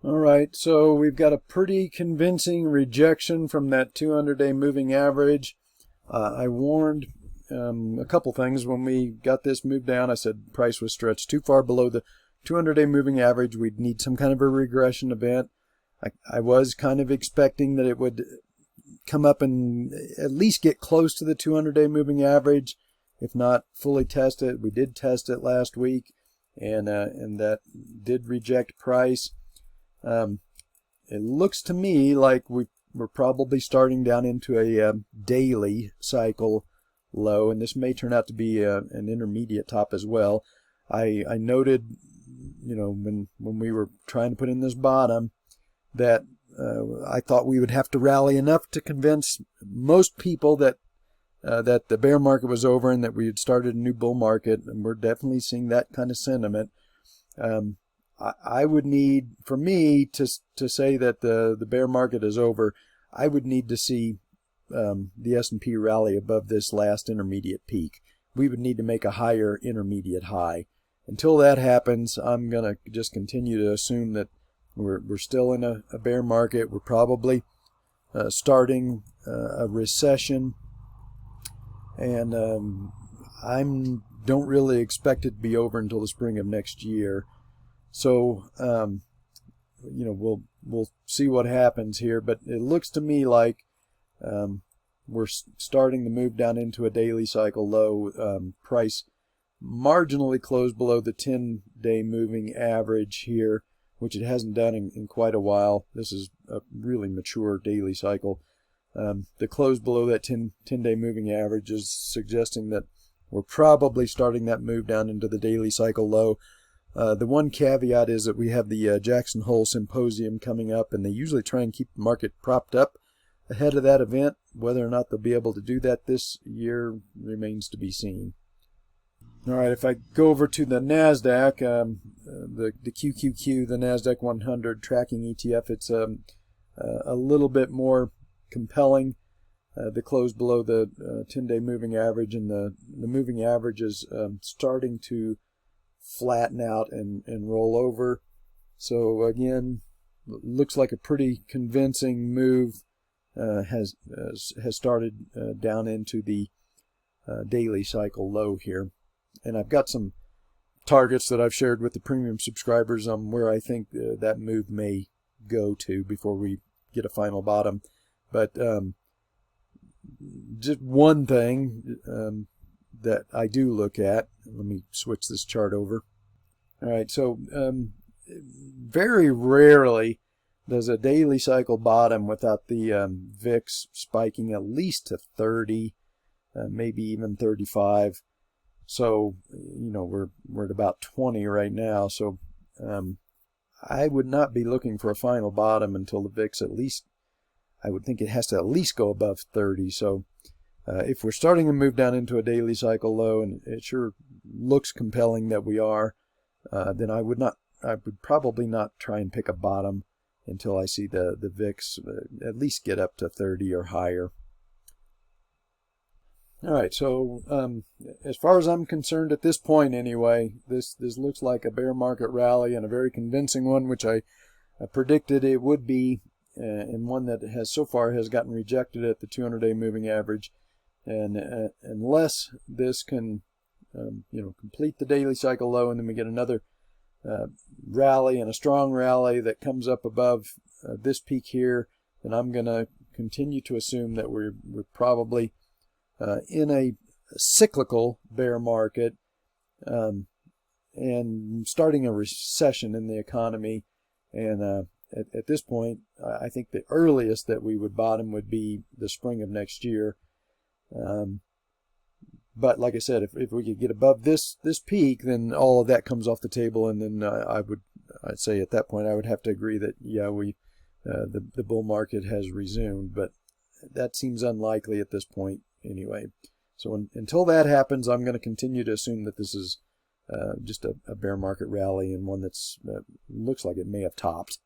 All right, so we've got a pretty convincing rejection from that 200-day moving average. I warned a couple things when we got this moved down. I said price was stretched too far below the 200-day moving average. We'd need some kind of a regression event. I was kind of expecting that it would come up and at least get close to the 200-day moving average, if not fully test it. We did test it last week, and that did reject price. It looks to me like we're probably starting down into a daily cycle low, and this may turn out to be an intermediate top as well. I noted, when we were trying to put in this bottom, that I thought we would have to rally enough to convince most people that the bear market was over and that we had started a new bull market, and we're definitely seeing that kind of sentiment. I would need, for me to say that the bear market is over, I would need to see the S&P rally above this last intermediate peak. We would need to make a higher intermediate high. Until that happens, I'm going to just continue to assume that we're still in a bear market. We're probably starting a recession, and I don't really expect it to be over until the spring of next year. So, we'll see what happens here, but it looks to me like we're starting to move down into a daily cycle low. Price marginally closed below the 10-day moving average here, which it hasn't done in quite a while. This is a really mature daily cycle. The close below that 10-day moving average is suggesting that we're probably starting that move down into the daily cycle low. The one caveat is that we have the Jackson Hole Symposium coming up, and they usually try and keep the market propped up ahead of that event. Whether or not they'll be able to do that this year remains to be seen. All right, if I go over to the NASDAQ, the QQQ, the NASDAQ 100 tracking ETF, it's a little bit more compelling. The close below the 10-day moving average, and the moving average is starting to flatten out and roll over. So again, looks like a pretty convincing move has started down into the daily cycle low here. And I've got some targets that I've shared with the premium subscribers on where I think that move may go to before we get a final bottom. But just one thing that I do look at. Let me switch this chart over. All right, so very rarely does a daily cycle bottom without the VIX spiking at least to 30, maybe even 35. So, we're at about 20 right now. So I would not be looking for a final bottom until the VIX I would think it has to at least go above 30. So if we're starting to move down into a daily cycle low, and it sure looks compelling that we are, then I would probably not try and pick a bottom until I see the VIX at least get up to 30 or higher. All right, so as far as I'm concerned at this point anyway, this looks like a bear market rally, and a very convincing one, which I predicted it would be, and one that so far has gotten rejected at the 200-day moving average. And unless this can complete the daily cycle low, and then we get another rally, and a strong rally that comes up above this peak here, then I'm going to continue to assume that we're probably in a cyclical bear market, and starting a recession in the economy. And at this point, I think the earliest that we would bottom would be the spring of next year. But like I said, if we could get above this peak, then all of that comes off the table, and then I'd say at that point I would have to agree that the bull market has resumed. But that seems unlikely at this point anyway. So until that happens, I'm going to continue to assume that this is just a bear market rally, and one that's looks like it may have topped.